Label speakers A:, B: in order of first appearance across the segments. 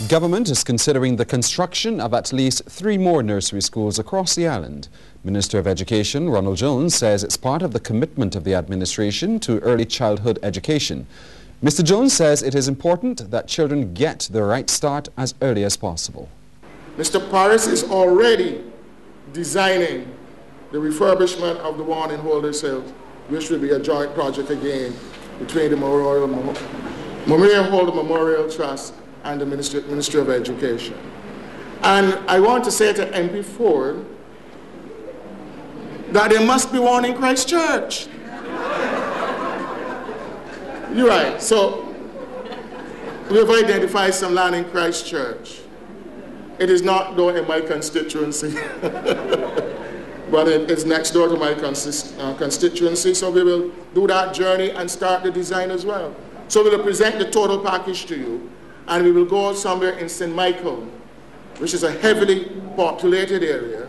A: Government is considering the construction of at least 3 more nursery schools across the island. Minister of Education Ronald Jones says it's part of the commitment of the administration to early childhood education. Mr. Jones says it is important that children get the right start as early as possible.
B: Mr. Paris is already designing the refurbishment of the one in Holders Hill, which will be a joint project again between the Maria Holder Memorial Trust and the Ministry of Education. And I want to say to MP Ford that there must be one in Christchurch. You're right. So we've identified some land in Christchurch. It is not though in my constituency, but it is next door to my constituency. So we will do that journey and start the design as well. So we will present the total package to you, and we will go somewhere in St. Michael, which is a heavily populated area.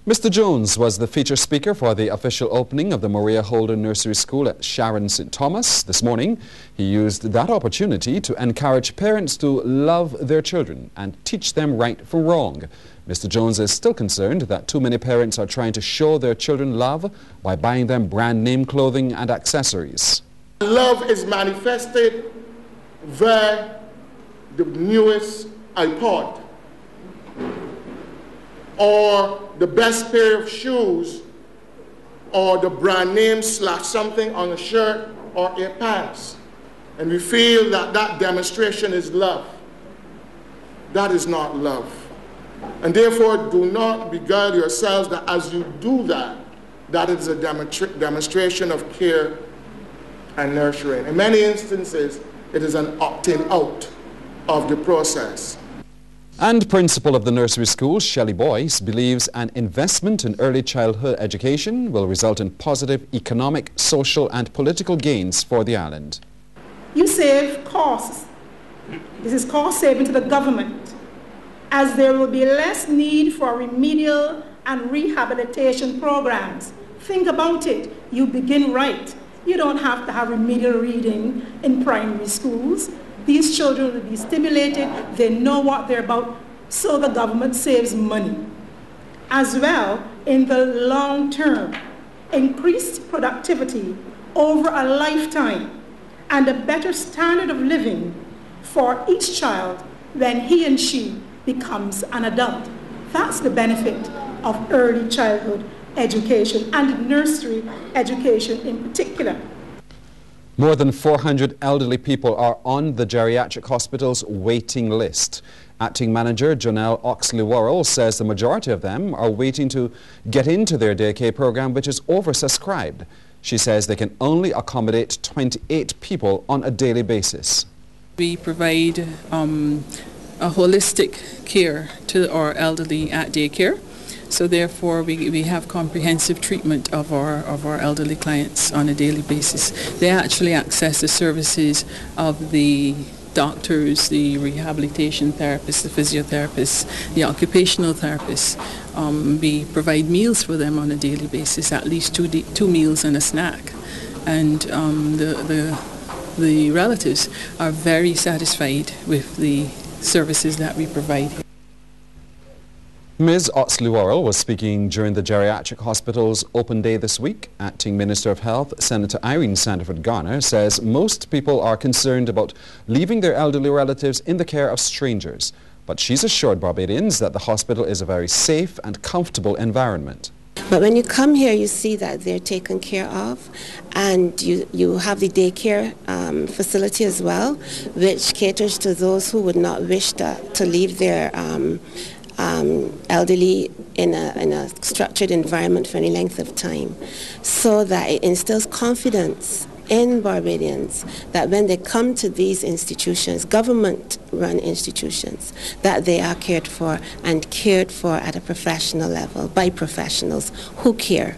A: Mr. Jones was the feature speaker for the official opening of the Maria Holder Nursery School at Sharon St. Thomas this morning. He used that opportunity to encourage parents to love their children and teach them right from wrong. Mr. Jones is still concerned that too many parents are trying to show their children love by buying them brand name clothing and accessories.
B: Love is manifested via the newest iPod, or the best pair of shoes, or the brand name / something on a shirt or a pants. And we feel that that demonstration is love. That is not love. And therefore, do not beguile yourselves that as you do that, that is a demonstration of care and nurturing. In many instances, it is an opting out of the process.
A: And principal of the nursery school, Shelley Boys, believes an investment in early childhood education will result in positive economic, social and political gains for the island.
C: You save costs. This is cost saving to the government, as there will be less need for remedial and rehabilitation programs. Think about it. You begin right. You don't have to have remedial reading in primary schools. These children will be stimulated, they know what they're about, so the government saves money. As well, in the long term, increased productivity over a lifetime and a better standard of living for each child when he and she becomes an adult. That's the benefit of early childhood education and nursery education in particular.
A: More than 400 elderly people are on the geriatric hospital's waiting list. Acting manager Janelle Oxley-Worrell says the majority of them are waiting to get into their daycare program, which is oversubscribed. She says they can only accommodate 28 people on a daily basis.
D: We provide a holistic care to our elderly at daycare. So therefore, we have comprehensive treatment of our elderly clients on a daily basis. They actually access the services of the doctors, the rehabilitation therapists, the physiotherapists, the occupational therapists. We provide meals for them on a daily basis, at least two meals and a snack. And the relatives are very satisfied with the services that we provide.
A: Ms. Oxley-Worrell was speaking during the geriatric hospital's open day this week. Acting Minister of Health, Senator Irene Sandiford Garner, says most people are concerned about leaving their elderly relatives in the care of strangers. But she's assured Barbadians that the hospital is a very safe and comfortable environment.
E: But when you come here, you see that they're taken care of, and you have the daycare facility as well, which caters to those who would not wish to leave their elderly in a structured environment for any length of time, so that it instills confidence in Barbadians that when they come to these institutions, government-run institutions, that they are cared for and cared for at a professional level by professionals who care.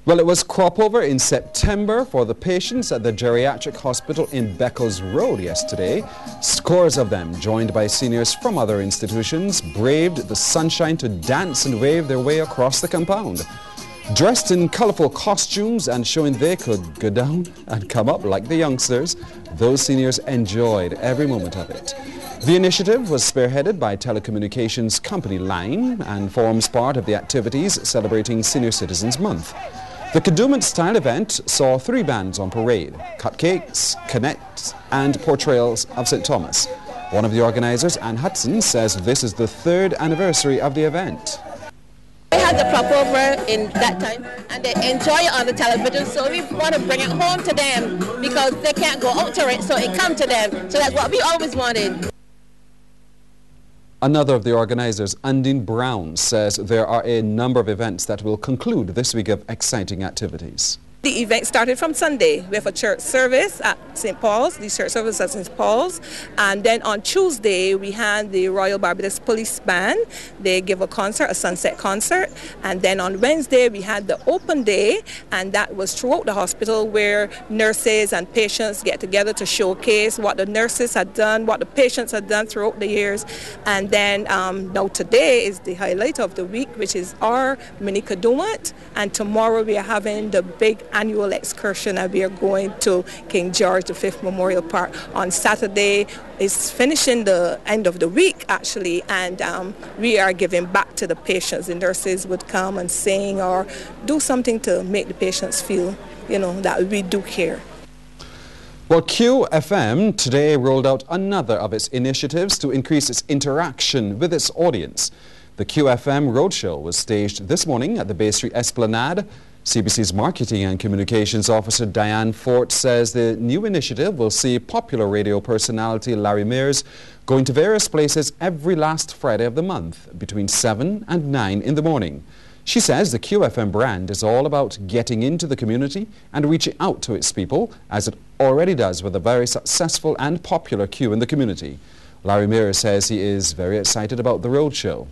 A: Well, it was crop over in September for the patients at the geriatric hospital in Beccles Road yesterday. Scores of them, joined by seniors from other institutions, braved the sunshine to dance and wave their way across the compound. Dressed in colourful costumes and showing they could go down and come up like the youngsters, those seniors enjoyed every moment of it. The initiative was spearheaded by telecommunications company Line and forms part of the activities celebrating Senior Citizens Month. The Kadooment-style event saw 3 bands on parade: cupcakes, connects and portrayals of St. Thomas. One of the organizers, Ann Hudson, says this is the 3rd anniversary of the event.
F: They had the crop over in that time and they enjoy it on the television, so we want to bring it home to them because they can't go out to it, so it comes to them. So that's what we always wanted.
A: Another of the organizers, Undine Brown, says there are a number of events that will conclude this week of exciting activities.
G: The event started from Sunday with a church service at St. Paul's, the church service at St. Paul's, and then on Tuesday we had the Royal Barbados Police Band. They give a concert, a sunset concert, and then on Wednesday we had the open day, and that was throughout the hospital where nurses and patients get together to showcase what the nurses had done, what the patients had done throughout the years. And then now today is the highlight of the week, which is our mini Kadooment, and tomorrow we are having the big annual excursion and we are going to King George V Memorial Park. On Saturday is finishing the end of the week actually, and we are giving back to the patients. The nurses would come and sing or do something to make the patients feel, that we do care.
A: Well, QFM today rolled out another of its initiatives to increase its interaction with its audience. The QFM Roadshow was staged this morning at the Bay Street Esplanade. CBC's Marketing and Communications Officer Diane Fort says the new initiative will see popular radio personality Larry Mears going to various places every last Friday of the month between 7 and 9 in the morning. She says the QFM brand is all about getting into the community and reaching out to its people, as it already does with a very successful and popular Q in the community. Larry Mears says he is very excited about the roadshow.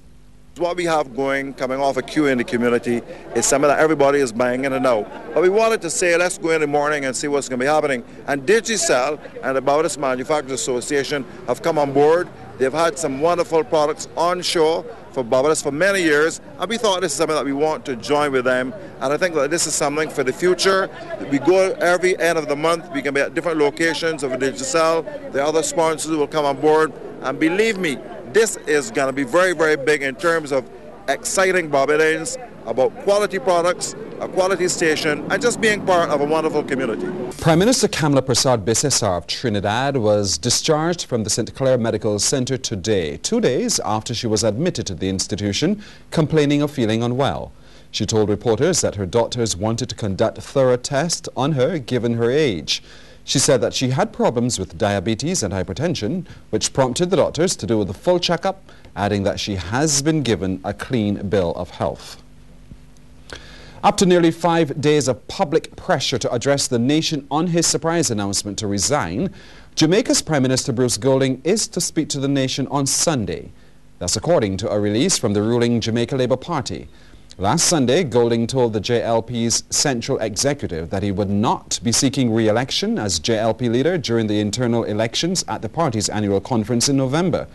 H: What we have coming off a queue in the community is something that everybody is buying in and out. But we wanted to say, let's go in the morning and see what's going to be happening. And Digicel and the Barbados Manufacturers Association have come on board. They've had some wonderful products on show for Barbados for many years, and we thought this is something that we want to join with them. And I think that this is something for the future. We go every end of the month. We can be at different locations of Digicel. The other sponsors will come on board, and believe me, this is going to be very, very big in terms of exciting Barbadians about quality products, a quality station, and just being part of a wonderful community.
A: Prime Minister Kamala Prasad-Bissessar of Trinidad was discharged from the St. Clair Medical Center today, 2 days after she was admitted to the institution, complaining of feeling unwell. She told reporters that her doctors wanted to conduct thorough tests on her given her age. She said that she had problems with diabetes and hypertension, which prompted the doctors to do the full checkup, adding that she has been given a clean bill of health. After nearly 5 days of public pressure to address the nation on his surprise announcement to resign, Jamaica's Prime Minister Bruce Golding is to speak to the nation on Sunday. That's according to a release from the ruling Jamaica Labour Party. Last Sunday, Golding told the JLP's Central Executive that he would not be seeking re-election as JLP leader during the internal elections at the party's annual conference in November.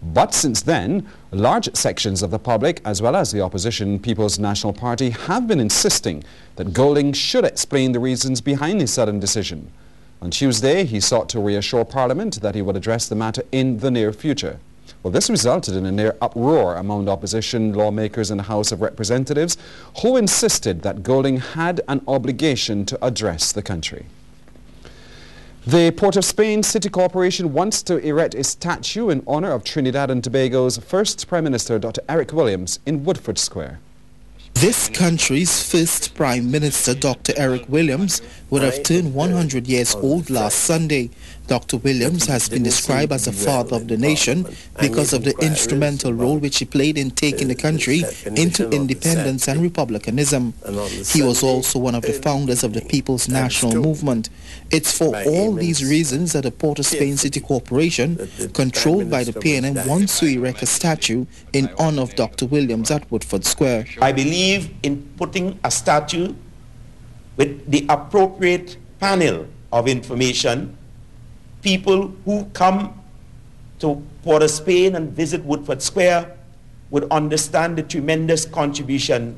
A: But since then, large sections of the public, as well as the opposition People's National Party, have been insisting that Golding should explain the reasons behind his sudden decision. On Tuesday, he sought to reassure Parliament that he would address the matter in the near future. Well, this resulted in a near uproar among opposition lawmakers in the House of Representatives, who insisted that Golding had an obligation to address the country. The Port of Spain City Corporation wants to erect a statue in honor of Trinidad and Tobago's first Prime Minister, Dr. Eric Williams, in Woodford Square.
I: This country's first Prime Minister, Dr. Eric Williams, would have turned 100 years old last Sunday. Dr. Williams has been described as the father of the nation because of the instrumental role which he played in taking the country into independence and republicanism. He was also one of the founders of the People's National Movement. It's for all these reasons that the Port of Spain City Corporation, controlled by the PNM, wants to erect a statue in honor of Dr. Williams at Woodford Square.
J: I believe in putting a statue with the appropriate panel of information. People who come to Port of Spain and visit Woodford Square would understand the tremendous contribution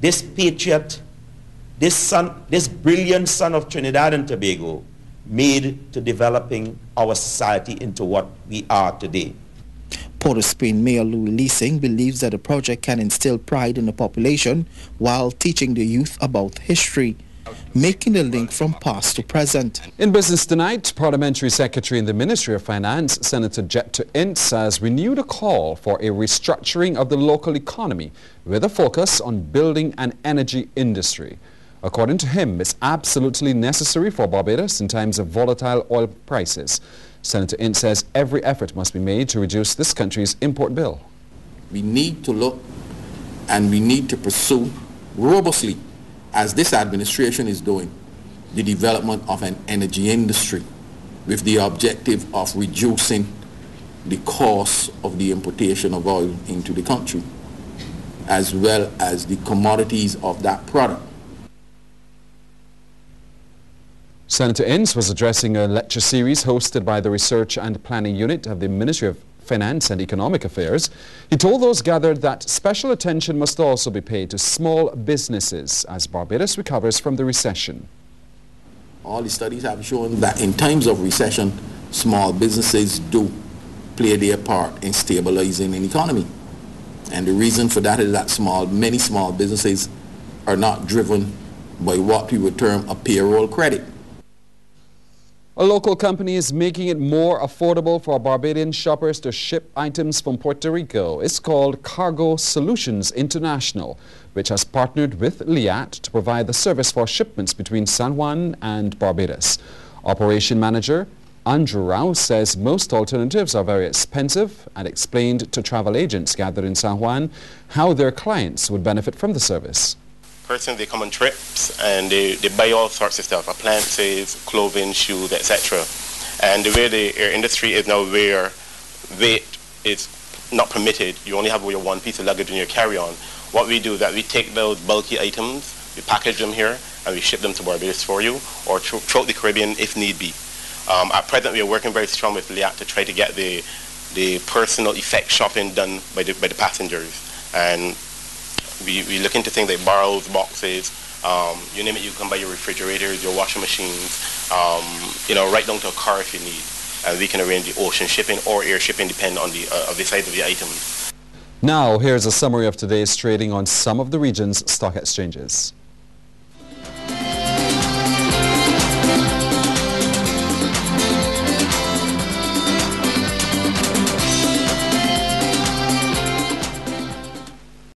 J: this patriot, this brilliant son of Trinidad and Tobago, made to developing our society into what we are today.
I: Port of Spain Mayor Louis Leasing believes that the project can instill pride in the population while teaching the youth about history, making the link from past to present.
A: In business tonight, Parliamentary Secretary in the Ministry of Finance, Senator Jepto Ince, has renewed a call for a restructuring of the local economy with a focus on building an energy industry. According to him, it's absolutely necessary for Barbados in times of volatile oil prices. Senator Ince says every effort must be made to reduce this country's import bill.
K: We need to look and we need to pursue robustly, as this administration is doing, the development of an energy industry with the objective of reducing the cost of the importation of oil into the country, as well as the commodities of that product.
A: Senator Ince was addressing a lecture series hosted by the Research and Planning Unit of the Ministry of Finance and Economic Affairs. He told those gathered that special attention must also be paid to small businesses as Barbados recovers from the recession.
K: All the studies have shown that in times of recession, small businesses do play their part in stabilizing an economy. And the reason for that is that many small businesses are not driven by what we would term a payroll credit.
A: A local company is making it more affordable for Barbadian shoppers to ship items from Puerto Rico. It's called Cargo Solutions International, which has partnered with LIAT to provide the service for shipments between San Juan and Barbados. Operation Manager Andrew Rouse says most alternatives are very expensive and explained to travel agents gathered in San Juan how their clients would benefit from the service.
L: Persons, they come on trips and they buy all sorts of stuff, appliances, clothing, shoes, etc. And the way the air industry is now, where weight is not permitted, you only have your one piece of luggage in your carry-on. What we do is that we take those bulky items, we package them here, and we ship them to Barbados for you, or throughout the Caribbean if need be. At present, we are working very strong with LIAT to try to get the personal effect shopping done by the passengers. And we look into things like barrels, boxes, you name it, you can buy your refrigerators, your washing machines, right down to a car if you need. And we can arrange the ocean shipping or air shipping depending on the size of the items.
A: Now, here's a summary of today's trading on some of the region's stock exchanges.